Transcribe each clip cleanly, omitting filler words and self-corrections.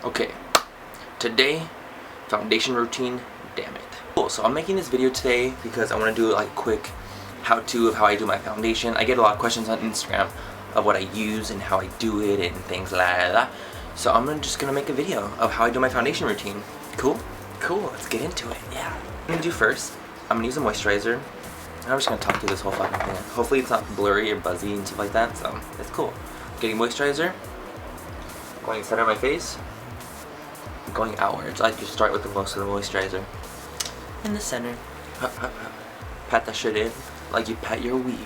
Okay, today, foundation routine, damn it. Cool, so I'm making this video today because I want to do like a quick how-to of how I do my foundation. I get a lot of questions on Instagram of what I use and how I do it and things like that. So I'm just gonna make a video of how I do my foundation routine. Cool? Cool, let's get into it, yeah. I'm gonna do first, I'm gonna use a moisturizer. I'm just gonna talk through this whole fucking thing. Hopefully it's not blurry or buzzy and stuff like that, so it's cool. Getting moisturizer, going center of my face, going outwards. I like to start with the most of the moisturizer. In the center. Pat that shit in like you pat your weave.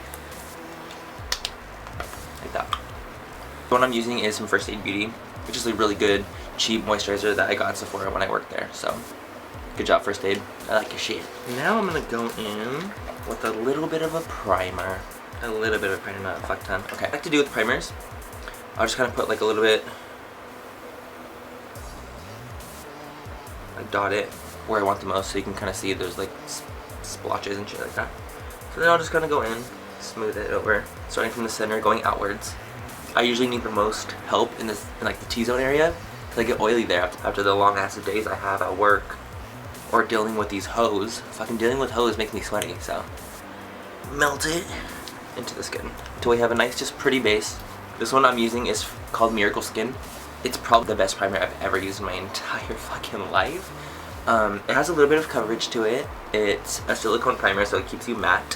Like that. The one I'm using is from First Aid Beauty, which is a really good, cheap moisturizer that I got at Sephora when I worked there. So, good job, First Aid. I like your shit. Now I'm gonna go in with a little bit of a primer. A little bit of primer, not a fuck ton. Okay, I like to do with primers. I'll just kind of put like a little bit, like dot it where I want the most so you can kind of see there's like splotches and shit like that. So then I'll just kind of go in, smooth it over, starting from the center, going outwards. I usually need the most help in this, in like the T-zone area, because I get oily there after the long ass of days I have at work or dealing with these hoes. Fucking dealing with hoes makes me sweaty, so melt it into the skin until we have a nice, just pretty base. This one I'm using is called Miracle Skin. It's probably the best primer I've ever used in my entire fucking life. It has a little bit of coverage to it. It's a silicone primer, so it keeps you matte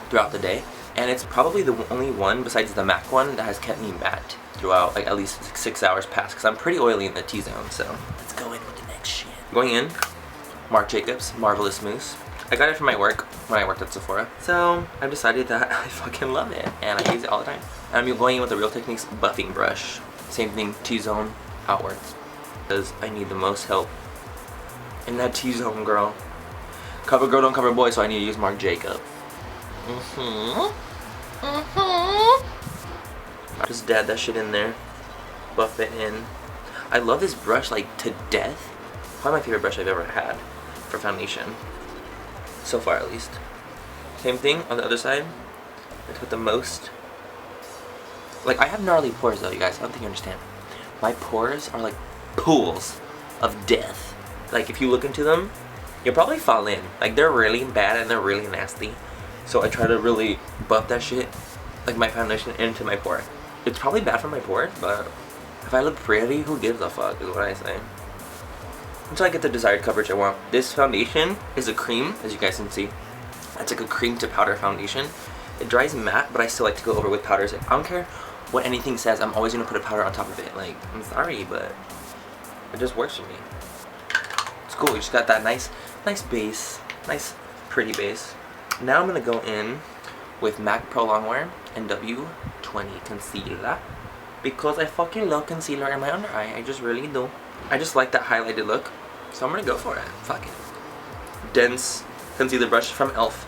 throughout the day. And it's probably the only one besides the MAC one that has kept me matte throughout like at least 6 hours past, because I'm pretty oily in the T-zone. So let's go in with the next shit. Going in, Marc Jacobs Marvelous Mousse. I got it from my work when I worked at Sephora. So I've decided that I fucking love it and I use it all the time. And I'm going in with the Real Techniques buffing brush. Same thing, T-zone outwards, because I need the most help in that T-zone, girl. Cover girl, don't cover boy, so I need to use Marc Jacobs. Just dab that shit in there, buff it in. I love this brush like to death. Probably my favorite brush I've ever had for foundation, so far at least. Same thing on the other side. I put the most. Like, I have gnarly pores though, you guys. I don't think you understand. My pores are like pools of death. Like, if you look into them, you'll probably fall in. Like, they're really bad and they're really nasty. So I try to really buff that shit, like my foundation, into my pore. It's probably bad for my pores, but if I look pretty, who gives a fuck is what I say. Until I get the desired coverage I want. This foundation is a cream, as you guys can see. It's like a cream to powder foundation. It dries matte, but I still like to go over with powders. I don't care what anything says, I'm always gonna put a powder on top of it. Like, I'm sorry, but it just works for me. It's cool, you just got that nice base, nice pretty base. Now I'm gonna go in with MAC Prolongwear and W20 concealer, because I fucking love concealer in my under eye. I just really do. I just like that highlighted look, so I'm gonna go for it. Fuck it. Dense concealer brush from e.l.f.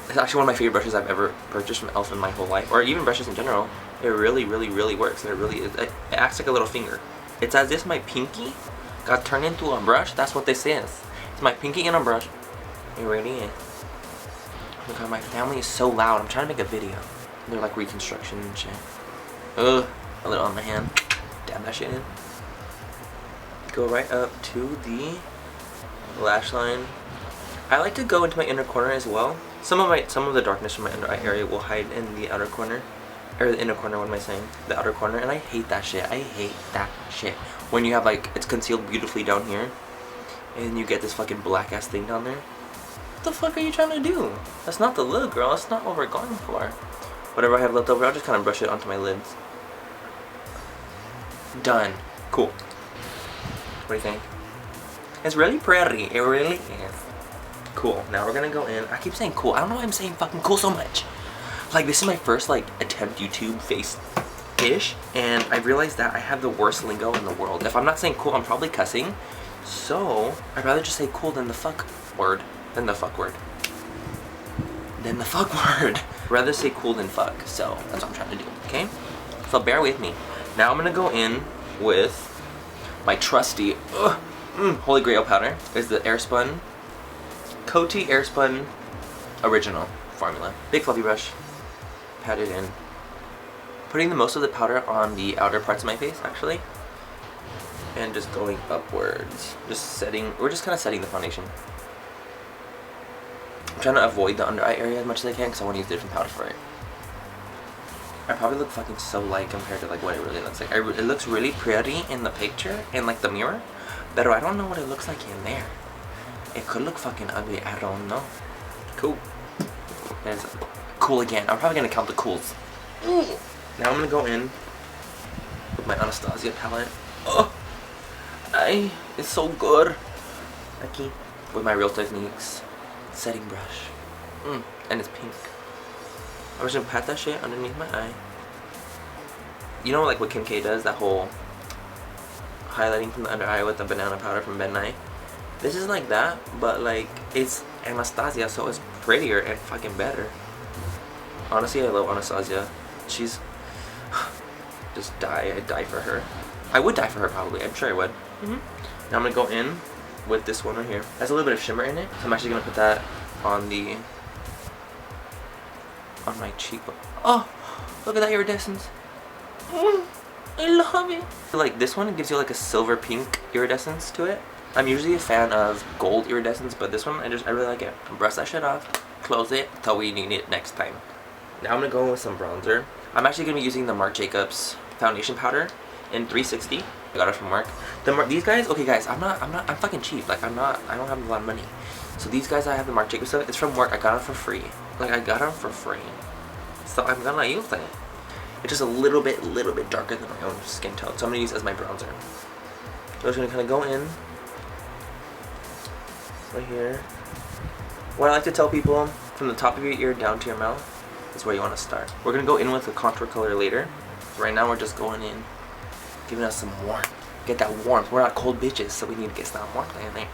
It's actually one of my favorite brushes I've ever purchased from e.l.f. in my whole life, or even brushes in general. It really, really, really works, and it really is. It acts like a little finger. It's as if my pinky got turned into a brush. That's what this is. It's my pinky in a brush. It really is. Oh my god, my family is so loud. I'm trying to make a video. They're like reconstruction and shit. Ugh, a little on my hand. Dab that shit in. Go right up to the lash line. I like to go into my inner corner as well. Some of the darkness from my under eye area will hide in the outer corner. Or the inner corner, what am I saying? The outer corner, and I hate that shit. I hate that shit. When you have like, it's concealed beautifully down here, and you get this fucking black ass thing down there. What the fuck are you trying to do? That's not the look, girl. That's not what we're going for. Whatever I have left over, I'll just kind of brush it onto my lids. Done. Cool. What do you think? It's really pretty. It really is. Cool. Now we're gonna go in. I keep saying cool. I don't know why I'm saying fucking cool so much. Like, this is my first like attempt YouTube face-ish, and I realized that I have the worst lingo in the world. If I'm not saying cool, I'm probably cussing. So I'd rather just say cool than the fuck word. Than the fuck word. Than the fuck word. I'd rather say cool than fuck. So that's what I'm trying to do. Okay? So bear with me. Now I'm gonna go in with my trusty Holy Grail powder. Is the Airspun Coty Airspun original formula. Big fluffy brush. Pat it in. Putting the most of the powder on the outer parts of my face, actually. and just going upwards. We're just kind of setting the foundation. I'm trying to avoid the under eye area as much as I can because I want to use different powder for it. I probably look fucking so light compared to like what it really looks like. It looks really pretty in the picture, in like the mirror, but I don't know what it looks like in there. It could look fucking ugly, I don't know. Cool. There's cool again. I'm probably gonna count the cools. Ooh. Now I'm gonna go in with my Anastasia palette. Oh, it's so good. Okay. With my Real Techniques setting brush. And it's pink. I'm just gonna pat that shit underneath my eye. You know like what Kim K does, that whole highlighting from the under eye with the banana powder from Ben Nye? This is like that, but like it's Anastasia, so it's prettier and fucking better. Honestly, I love Anastasia. She's just I'd die for her. I would die for her probably. I'm sure I would. Now I'm gonna go in with this one right here. It has a little bit of shimmer in it, so I'm actually gonna put that on my cheekbone. Oh, look at that iridescence. I love it. Like this one gives you like a silver pink iridescence to it. I'm usually a fan of gold iridescence, but this one I really like it. Brush that shit off, close it till we need it next time. Now I'm gonna go in with some bronzer. I'm actually gonna be using the Marc Jacobs foundation powder in 360. I got it from Marc. These guys, okay guys, I'm fucking cheap. Like I don't have a lot of money. So these guys, I have the Marc Jacobs stuff. It's from Marc. I got it for free. Like I got them for free. So I'm gonna use it. It's just a little bit darker than my own skin tone. So I'm gonna use it as my bronzer. So I'm just gonna kind of go in right here. What I like to tell people, from the top of your ear down to your mouth is where you want to start. We're gonna go in with a contour color later. So right now we're just going in, giving us some warmth. Get that warmth. We're not cold bitches, so we need to get some warmth in there.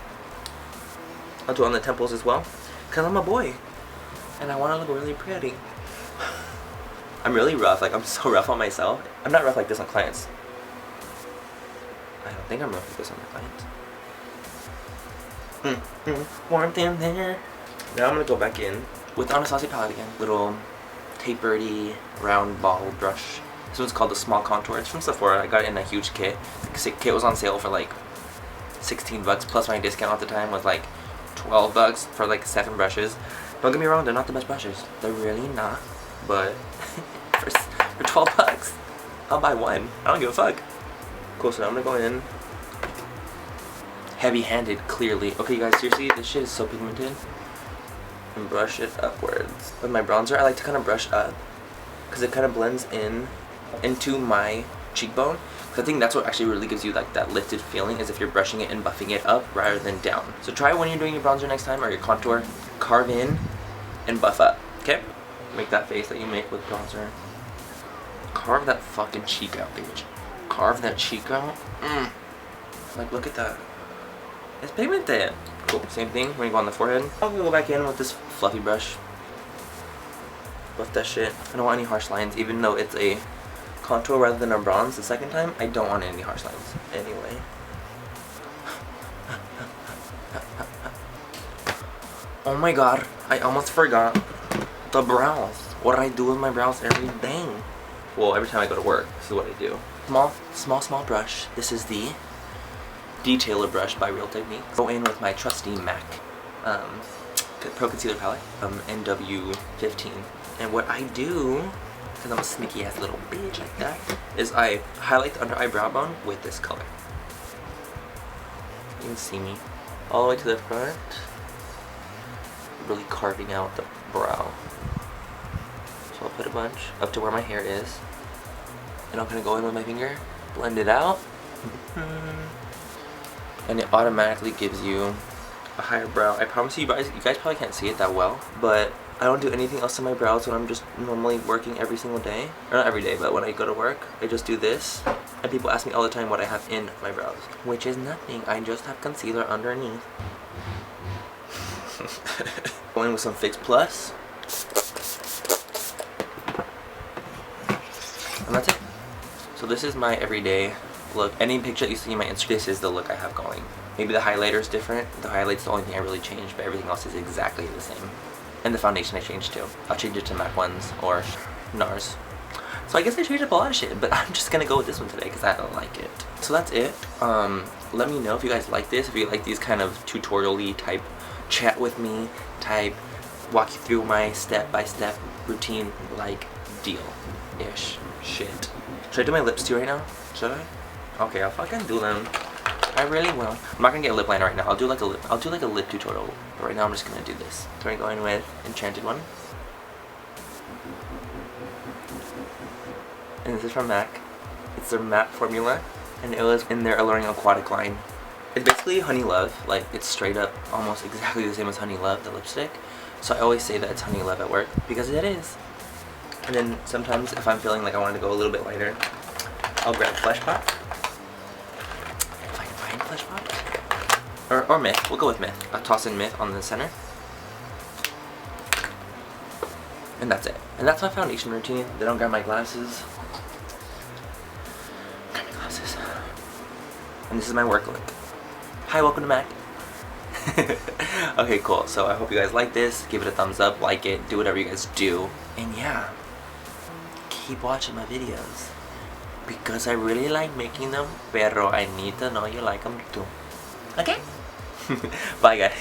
I'll do it on the temples as well, cause I'm a boy, and I want to look really pretty. I'm really rough. Like I'm so rough on myself. I'm not rough like this on clients. I don't think I'm rough like this on my clients. Warmth in there. Now I'm gonna go back in with the Anastasia palette again. Little tapered-y round ball brush. This one's called the Small Contour. It's from Sephora. I got it in a huge kit. The kit was on sale for like 16 bucks, plus my discount at the time was like 12 bucks for like 7 brushes. Don't get me wrong, they're not the best brushes. They're really not. But for 12 bucks, I'll buy one. I don't give a fuck. Cool, so now I'm gonna go in. Heavy-handed, clearly. Okay, you guys, seriously, this shit is so pigmented. And brush it upwards. With my bronzer, I like to kind of brush up, because it kind of blends into my cheekbone. Because I think that's what actually really gives you like that lifted feeling, is if you're brushing it and buffing it up rather than down. So try when you're doing your bronzer next time, or your contour, carve in and buff up, okay? Make that face that you make with bronzer. Carve that fucking cheek out, bitch. Carve that cheek out. Like, look at that. It's pigmented. Cool, same thing when you go on the forehead. I'm gonna go back in with this fluffy brush. Buff that shit. I don't want any harsh lines, even though it's a contour rather than a bronze the second time. I don't want any harsh lines anyway. Oh my god, I almost forgot the brows. What I do with my brows every day. Well, every time I go to work, this is what I do. Small brush. This is the Detailer brush by Real Techniques. Go in with my trusty MAC Pro Concealer palette, NW15. And what I do, because I'm a sneaky ass little bitch like that, is I highlight the under eye brow bone with this color. You can see me all the way to the front, really carving out the brow. So I'll put a bunch up to where my hair is, and I'm gonna go in with my finger, blend it out, and it automatically gives you a higher brow. I promise you guys probably can't see it that well, but I don't do anything else to my brows when I'm just normally working every single day. Or not every day, but when I go to work, I just do this. And people ask me all the time what I have in my brows, which is nothing. I just have concealer underneath. Going with some Fix Plus. And that's it. So this is my everyday look. Any picture that you see in my Instagram, this is the look I have going. Maybe the highlighter is different. The highlight's the only thing I really changed, but everything else is exactly the same. And the foundation I changed too. I'll change it to MAC ones or NARS. So I guess I changed up a lot of shit, but I'm just gonna go with this one today because I don't like it. So that's it. Let me know if you guys like this, if you like these kind of tutorial-y type chat with me type walk you through my step-by-step routine like deal-ish shit. Should I do my lips too right now? Should I? Okay, I'll fucking do them. I really will. I'm not gonna get a lip liner right now. I'll do like a lip tutorial. But right now I'm just gonna do this. So we're going with Enchanted one. And this is from MAC. It's their matte formula, and it was in their Alluring Aquatic line. It's basically Honey Love. Like, it's straight up almost exactly the same as Honey Love, the lipstick. So I always say that it's Honey Love at work, because it is. And then sometimes if I'm feeling like I want to go a little bit lighter, I'll grab Flesh Pop. If I can find Flesh Pop. Or Myth. We'll go with Myth. I'll toss in Myth on the center. And that's it. And that's my foundation routine. Then I'll grab my glasses. Grab my glasses. And this is my work look. Hi, welcome to MAC. Okay, cool. So I hope you guys like this. Give it a thumbs up, like it, do whatever you guys do. And yeah, keep watching my videos. Because I really like making them, pero I need to know you like them too. Okay? Bye, guys.